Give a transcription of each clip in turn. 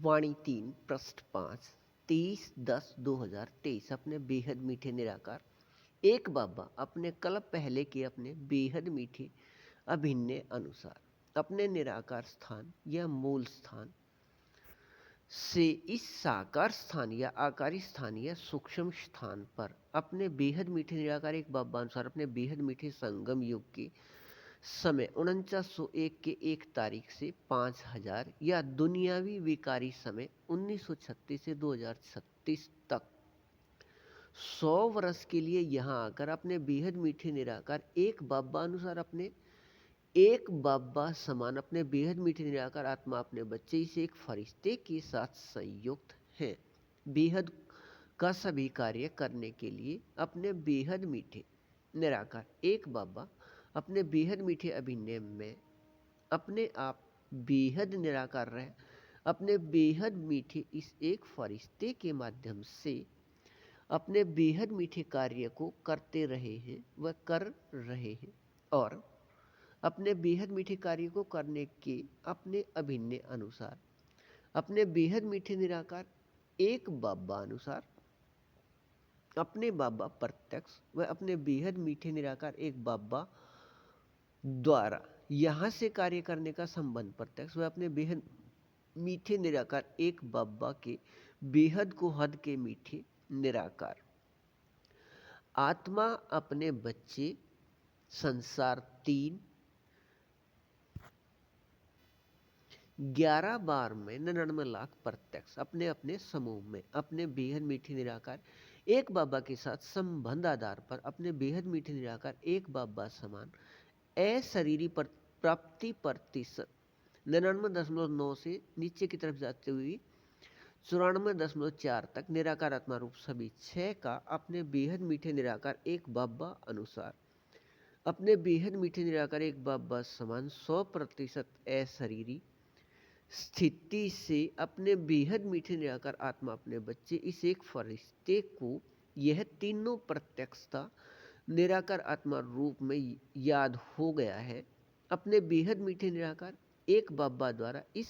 वाणी 3 पृष्ठ 5 23/10/2023 अपने बेहद मीठे निराकार एक बाबा अपने कल्प पहले के अपने बेहद मीठे अभिन्न अनुसार अपने निराकार स्थान या मूल स्थान से इस साकार स्थान या आकारी स्थान या सूक्ष्म स्थान पर अपने बेहद मीठे निराकार एक बाबा अनुसार अपने बेहद मीठे संगम युग के समय 4901 के 1 तारीख से 5000 या दुनियावी विकारी समय 1936 से 2036 तक 100 वर्ष के लिए यहाँ आकर अपने बेहद मीठे निराकार एक बाबा अनुसार अपने एक बाबा समान अपने बेहद मीठे निराकार आत्मा अपने बच्चे इसे एक फरिश्ते के साथ संयुक्त है। बेहद का सभी कार्य करने के लिए अपने बेहद मीठे निराकार एक बाबा अपने बेहद मीठे अभिनय में अपने आप बेहद निराकार रहे अपने बेहद मीठे इस एक फरिश्ते के माध्यम से अपने बेहद मीठे कार्य को करते रहे हैं व कर रहे हैं और अपने बेहद मीठे कार्य को करने के अपने अभिन्न अनुसार अपने बेहद मीठे निराकार एक बाबा अनुसार अपने बाबा प्रत्यक्ष व अपने बेहद मीठे निराकार एक बाबा द्वारा यहाँ से कार्य करने का संबंध प्रत्यक्ष व अपने बेहद मीठे निराकार एक बाबा के बेहद को हद के मीठे निराकार आत्मा अपने बच्चे संसार 3 11 बार में 99 लाख प्रत्यक्ष अपने अपने समूह में अपने बेहद मीठे निराकार एक बाबा के साथ संबंध आधार पर अपने बेहद मीठे निराकार एक बाबा समान अशरीरी प्राप्ति प्रतिशत 99.9 से नीचे की तरफ जाते हुए 94.4 तक निराकार आत्मा रूप सभी 6 का अपने बेहद मीठे निराकार एक बाबा अनुसार अपने बेहद मीठे निराकार एक बाबा समान 100% अशरीरी स्थिति से अपने बेहद मीठे निराकार आत्मा अपने बच्चे इस एक फरिश्ते को यह तीनों प्रत्यक्षता निराकार आत्मा रूप में याद हो गया है अपने बेहद मीठे निराकार एक बाबा द्वारा इस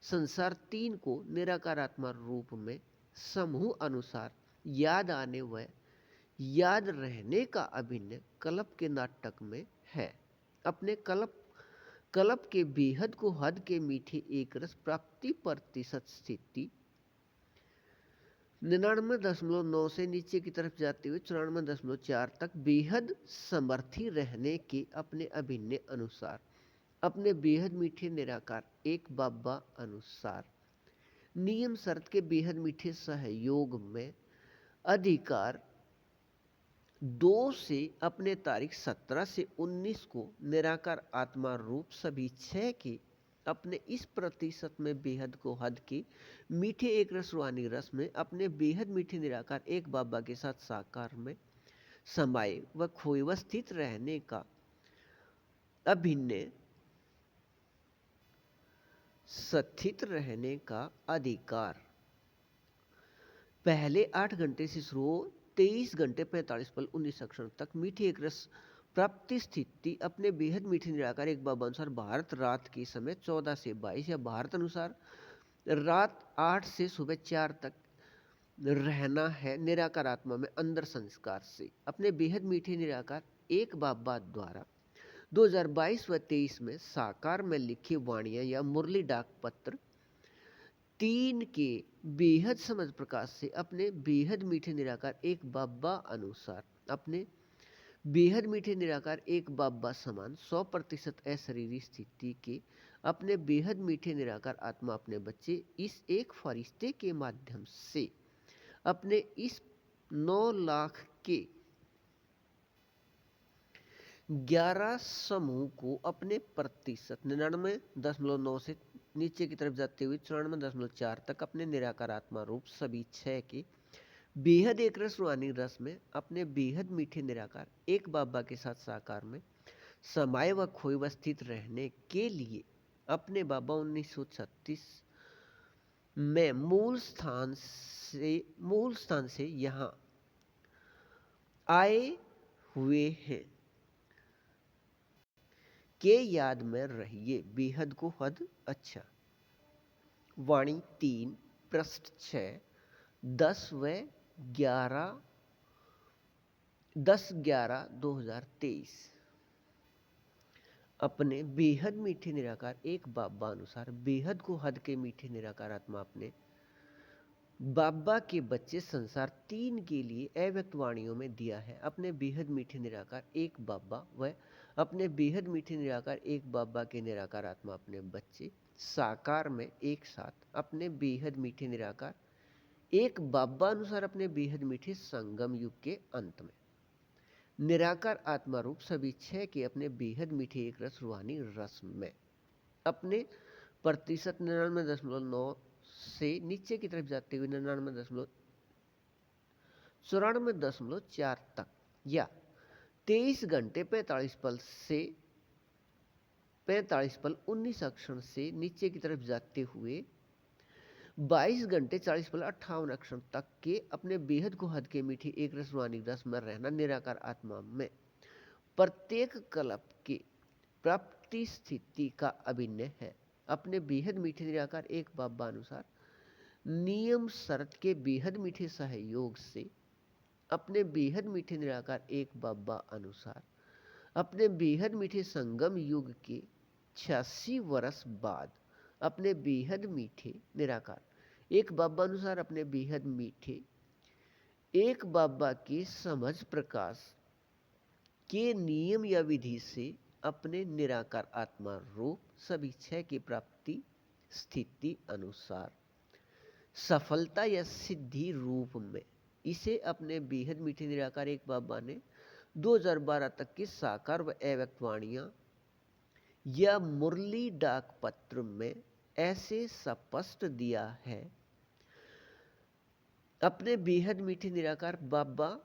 संसार 3 को निराकार आत्मा रूप में समूह अनुसार याद आने व याद रहने का अभिन्न कल्प के नाटक में है अपने कल्प के बेहद को हद के मीठे एक रस प्राप्ति प्रतिशत स्थिति 99.9 से नीचे की तरफ जाते हुए 94.4 तक बेहद समर्थी रहने के अपने अभिन्न अनुसार अपने बेहद मीठे निराकार एक बाबा अनुसार नियम शर्त के बेहद मीठे सहयोग में अधिकार 2 से अपने तारीख 17 से 19 को निराकार आत्मा रूप सभी 6 के अपने इस प्रतिशत में बेहद को हद के मीठे एक रस रूहानी रस में अपने बेहद मीठे निराकार एक बाबा के साथ साकार में समाये व खोए व स्थित रहने का अभिन्न स्थित रहने का अधिकार पहले 8 घंटे से शुरू हो 23 घंटे 45 पल 19 क्षण तक मीठे एक रस प्राप्ति स्थिति अपने बेहद मीठे निराकार एक बाबा अनुसार भारत रात के समय 14 से 22 या भारत अनुसार रात 8 से सुबह 4 तक रहना है निराकार आत्मा में अंदर संस्कार से अपने बेहद मीठे निराकार एक बाबा द्वारा 2022 व 23 में साकार में लिखी वाणियां या मुरली डाक पत्र 3 के बेहद समझ प्रकाश से अपने बेहद मीठे निराकार एक बाबा अनुसार अपने बेहद मीठे निराकार एक बाबा समान 100% अशरीरी स्थिति के अपने बेहद मीठे निराकार आत्मा अपने बच्चे इस एक फरिश्ते के माध्यम से अपने इस 9 लाख के 11 समूह को अपने प्रतिशत 99.9 से नीचे की तरफ जाते हुए 94.4 तक अपने निराकार आत्मा रूप सभी 6 के बेहद एक रस रूहानी रस में अपने बेहद मीठे निराकार एक बाबा के साथ साकार में समाये व खोए व स्थित रहने के लिए अपने बाबा 1936 में मूल स्थान से यहाँ आए हुए हैं के याद में रहिए बेहद को हद अच्छा वाणी 3 पृष्ठ 6 10 व 10/11/2023। अपने बेहद मीठे निराकार एक बाबा अनुसार बेहद को हद के मीठे निराकार आत्मा अपने बाबा के बच्चे संसार 3 के लिए अव्यक्त वाणियों में दिया है। अपने बेहद मीठे निराकार एक बाबा व अपने बेहद मीठे निराकार एक बाबा के निराकार आत्मा अपने बच्चे साकार में एक साथ अपने बेहद मीठे निराकार एक बाबा अनुसार अपने बेहद मीठे संगम युग के अंत में निराकार आत्मा रूप सभी 6 के अपने बेहद मीठे एक रस रूहानी रस में अपने प्रतिशत 99.9 से नीचे की तरफ जाते हुए 99.94 तक या 23 घंटे 45 पल से 45 पल 19 अक्षर से नीचे की तरफ जाते हुए 22 घंटे 40 पल 58 अक्षर तक के अपने बेहद को हद के मीठे एक रस रूहानी रस में रहना निराकार आत्मा में प्रत्येक कल्प के प्राप्ति स्थिति का अभिन्न है। अपने बेहद मीठे निराकार एक बाबा अनुसार नियम शर्त के बेहद मीठे सहयोग से अपने बेहद मीठे निराकार एक बाबा अनुसार अपने बेहद मीठे संगम युग के 86 वर्ष बाद अपने बेहद मीठे निराकार एक बाबा अनुसार अपने बेहद मीठे एक बाबा के समझ प्रकाश के नियम या विधि से अपने निराकार आत्मा रूप सभी 6 की प्राप्ति स्थिति अनुसार सफलता या सिद्धि रूप में इसे अपने बेहद मीठे निराकार एक बाबा ने 2012 तक की साकार व अव्यक्त वाणियां या मुरली डाक पत्र में ऐसे स्पष्ट दिया है। अपने बेहद मीठे निराकार बाबा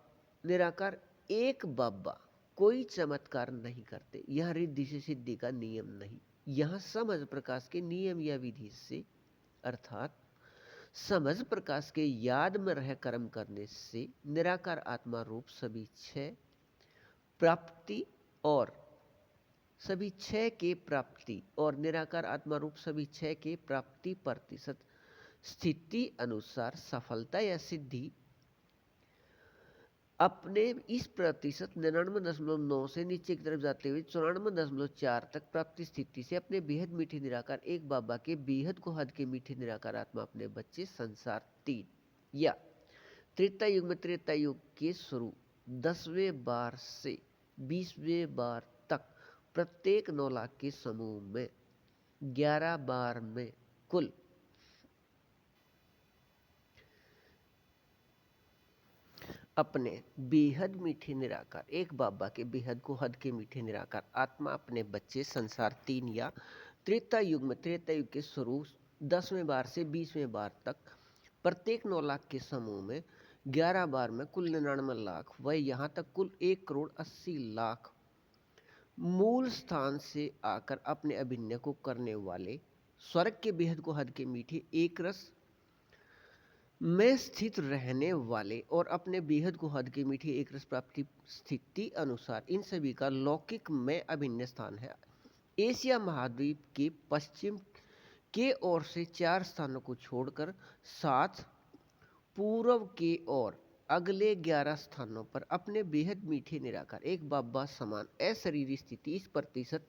निराकार एक बाबा कोई चमत्कार नहीं करते। यह रिद्धि से सिद्धि का नियम नहीं, यह समझ प्रकाश के नियम या विधि से अर्थात समझ प्रकाश के याद में रह कर्म करने से निराकार आत्मा रूप सभी 6 प्राप्ति और सभी 6 के प्राप्ति और निराकार आत्मा रूप सभी 6 के प्राप्ति प्रतिशत स्थिति अनुसार सफलता या सिद्धि अपने इस प्रतिशत 99.9 से नीचे की तरफ जाते हुए 94.4 तक प्राप्ति स्थिति से अपने बेहद मीठे निराकार एक बाबा के बेहद को हद के मीठे निराकार आत्मा अपने बच्चे संसार 3 या त्रेता युग में त्रेता युग के शुरू 10वें बार से 20वें बार तक प्रत्येक 9 लाख के समूह में 11 बार में कुल अपने बेहद मीठे निराकार एक बाबा के बेहद को हद के मीठे निराकार आत्मा अपने बच्चे संसार 3 या त्रेता युग में त्रेता युग के शुरू 10वें बार से 20वें बार तक प्रत्येक 9 लाख के समूह में 11 बार में कुल 99 लाख व यहाँ तक कुल 1,80,00,000 मूल स्थान से आकर अपने अभिनय को करने वाले स्वर्ग के बेहद को हद के मीठे एक रस में स्थित रहने वाले और अपने बेहद को हद के मीठे एक रस प्राप्ति स्थिति अनुसार इन सभी का लौकिक में अभिन्न स्थान है। एशिया महाद्वीप के पश्चिम के ओर से 4 स्थानों को छोड़कर 7 पूर्व के ओर अगले 11 स्थानों पर अपने बेहद मीठे निराकार एक बाबा समान अशरीरी स्थिति इस प्रतिशत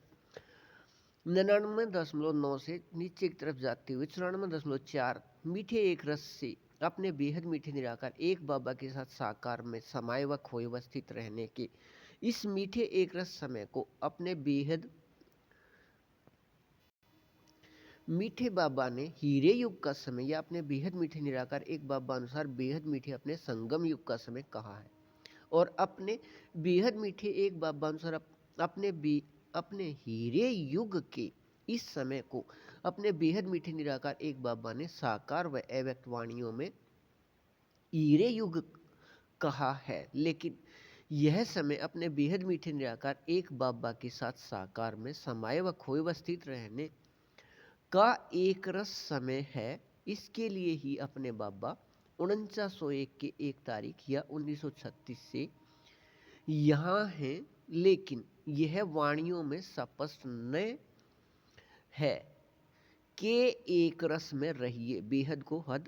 99.9 से नीचे की तरफ जाते हुए 94.4 मीठे एक रस से अपने बेहद मीठे निराकार एक बाबा के साथ साकार में समाये व खोए व स्थित रहने के इस मीठे एक रस समय को अपने बेहद मीठे बाबा ने हीरे युग का समय या अपने बेहद मीठे निराकार एक बाबा अनुसार बेहद मीठे अपने संगम युग का समय कहा है और अपने बेहद मीठे एक बाबा अनुसार अपने हीरे युग के इस समय को अपने बेहद मीठे निराकार एक बाबा ने साकार व अव्यक्त वाणियों में हीरे युग कहा है। लेकिन यह समय अपने बेहद मीठे निराकार एक बाबा के साथ साकार में समाये व खोए व स्थित रहने का एक रस समय है। इसके लिए ही अपने बाबा 4901 के 1 तारीख या 1936 से यहाँ हैं, लेकिन यह वाणियों में स्पष्ट न है के एक रस में रहिए, बेहद को हद